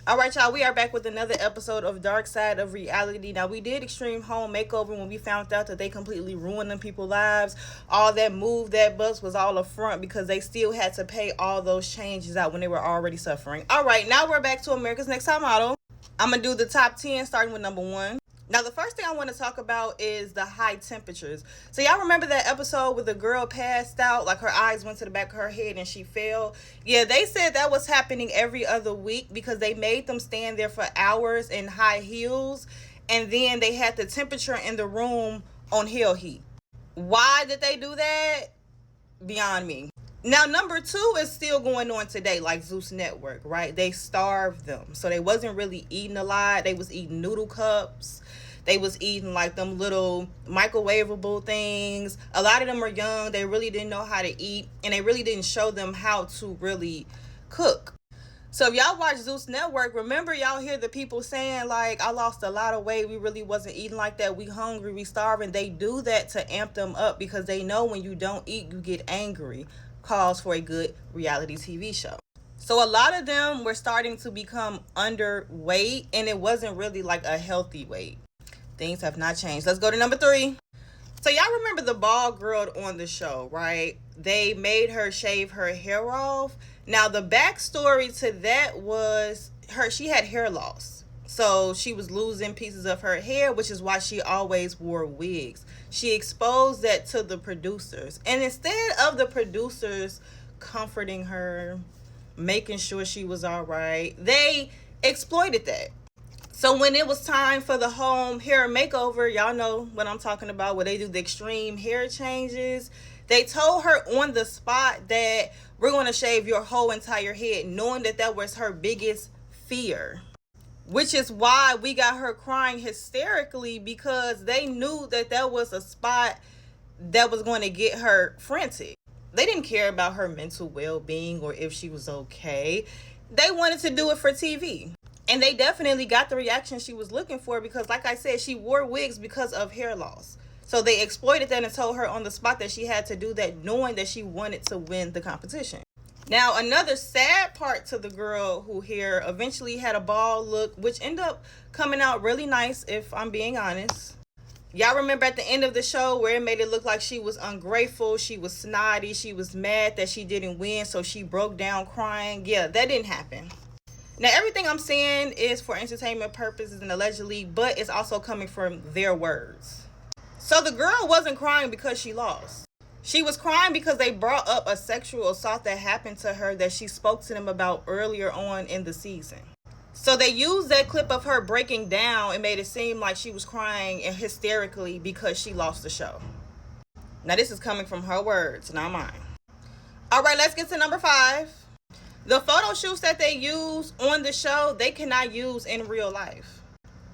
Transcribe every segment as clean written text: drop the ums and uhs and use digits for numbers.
All right, y'all, we are back with another episode of Dark Side of Reality. Now, we did Extreme Home Makeover when we found out that they completely ruined them people's lives. All that move, that bus was all a front because they still had to pay all those changes out when they were already suffering. All right, now we're back to America's Next Top Model. I'm going to do the top 10 starting with number one. Now, the first thing I want to talk about is the high temperatures. So, y'all remember that episode where the girl passed out, like her eyes went to the back of her head and she fell? Yeah, they said that was happening every other week because they made them stand there for hours in high heels, and then they had the temperature in the room on hell heat. Why did they do that? Beyond me. Now, number two is still going on today, like Zeus Network, right? They starved them. So they wasn't really eating a lot. They was eating noodle cups. They was eating like them little microwavable things. A lot of them are young. They really didn't know how to eat. And they really didn't show them how to really cook. So if y'all watch Zeus Network, remember y'all hear the people saying like, I lost a lot of weight. We really wasn't eating like that. We hungry, we starving. They do that to amp them up because they know when you don't eat, you get angry. Calls for a good reality TV show. So a lot of them were starting to become underweight, and it wasn't really like a healthy weight. Things have not changed. Let's go to number three. So y'all remember the bald girl on the show, right? They made her shave her hair off. Now the backstory to that was she had hair loss. So she was losing pieces of her hair, which is why she always wore wigs. She exposed that to the producers. And instead of the producers comforting her, making sure she was all right, they exploited that. So when it was time for the home hair makeover, y'all know what I'm talking about, where they do the extreme hair changes. They told her on the spot that we're going to shave your whole entire head, knowing that that was her biggest fear. Which is why we got her crying hysterically, because they knew that that was a spot that was going to get her frantic. They didn't care about her mental well-being or if she was okay. They wanted to do it for TV. And they definitely got the reaction she was looking for because, like I said, she wore wigs because of hair loss. So they exploited that and told her on the spot that she had to do that, knowing that she wanted to win the competition. Now, another sad part to the girl who hair eventually had a bald look, which ended up coming out really nice, if I'm being honest. Y'all remember at the end of the show where it made it look like she was ungrateful, she was snotty, she was mad that she didn't win, so she broke down crying. Yeah, that didn't happen. Now, everything I'm saying is for entertainment purposes and allegedly, but it's also coming from their words. So the girl wasn't crying because she lost. She was crying because they brought up a sexual assault that happened to her that she spoke to them about earlier on in the season. So they used that clip of her breaking down and made it seem like she was crying and hysterically because she lost the show. Now, this is coming from her words, not mine. All right, let's get to number five. The photo shoots that they use on the show, they cannot use in real life.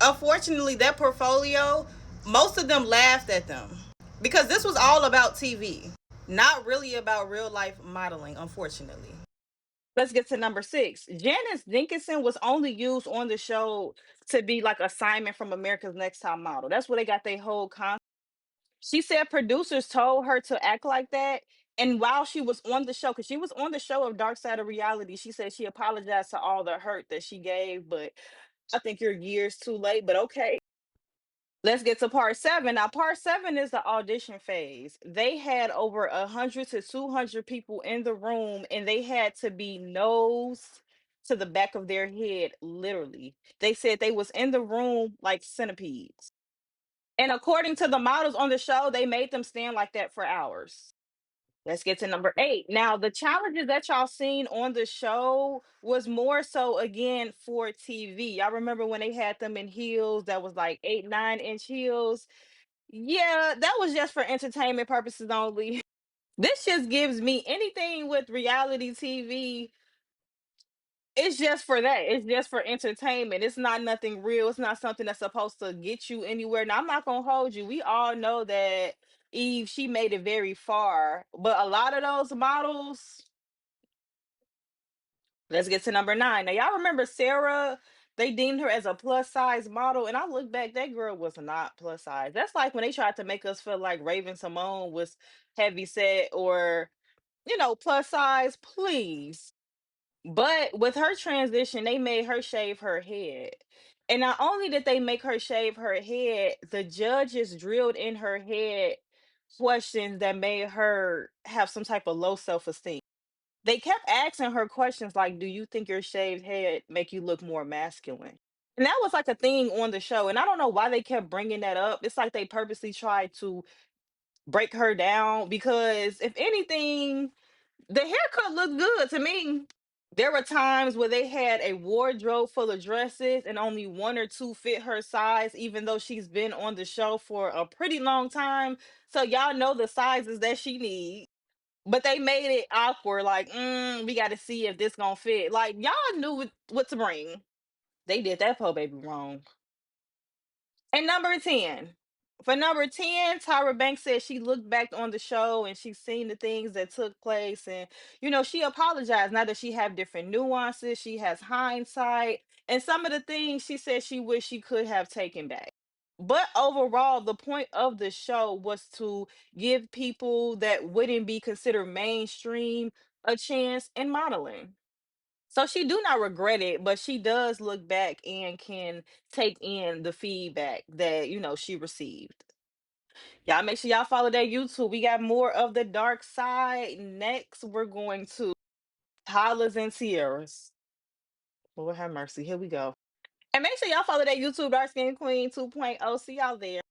Unfortunately, that portfolio, most of them laughed at them because this was all about TV, not really about real life modeling, unfortunately. Let's get to number six. Janice Dinkinson was only used on the show to be like a Simon from America's Next Top Model. That's where they got their whole concept. She said producers told her to act like that. And while she was on the show, because she was on the show of Dark Side of Reality, she said she apologized to all the hurt that she gave, but I think you're years too late, but okay. Let's get to part seven. Now, part seven is the audition phase. They had over 100 to 200 people in the room, and they had to be nose to the back of their head, literally. They said they was in the room like centipedes. And according to the models on the show, they made them stand like that for hours. Let's get to number eight. Now, the challenges that y'all seen on the show was more so again for TV. Y'all remember when they had them in heels that was like 8, 9 inch heels? Yeah, that was just for entertainment purposes only. This just gives me anything with reality TV. It's just for that. It's just for entertainment. It's not nothing real. It's not something that's supposed to get you anywhere. Now, I'm not gonna hold you. We all know that Eve, she made it very far. But a lot of those models, let's get to number nine. Now, y'all remember Sarah? They deemed her as a plus size model. And I look back, that girl was not plus size. That's like when they tried to make us feel like Raven Simone was heavy set or, plus size. Please. But with her transition, they made her shave her head. And not only did they make her shave her head, the judges drilled in her head questions that made her have some type of low self-esteem. They kept asking her questions like, "Do you think your shaved head make you look more masculine?" And that was like a thing on the show. And I don't know why they kept bringing that up. It's like they purposely tried to break her down because if anything, the haircut looked good to me. There were times where they had a wardrobe full of dresses and only one or two fit her size, even though she's been on the show for a pretty long time. So y'all know the sizes that she needs. But they made it awkward, like, we got to see if this gonna fit. Like y'all knew what to bring. They did that poor baby wrong. And number 10. For number 10, Tyra Banks said she looked back on the show and she's seen the things that took place. And, she apologized. Now that she have different nuances, she has hindsight. And some of the things she said she wished she could have taken back. But overall, the point of the show was to give people that wouldn't be considered mainstream a chance in modeling. So she do not regret it, but she does look back and can take in the feedback that, she received. Y'all make sure y'all follow that YouTube. We got more of the dark side. Next, we're going to Tyler's and Sierra's. Lord have mercy. Here we go. And make sure y'all follow that YouTube Dark Skin Queen 2.0. See y'all there.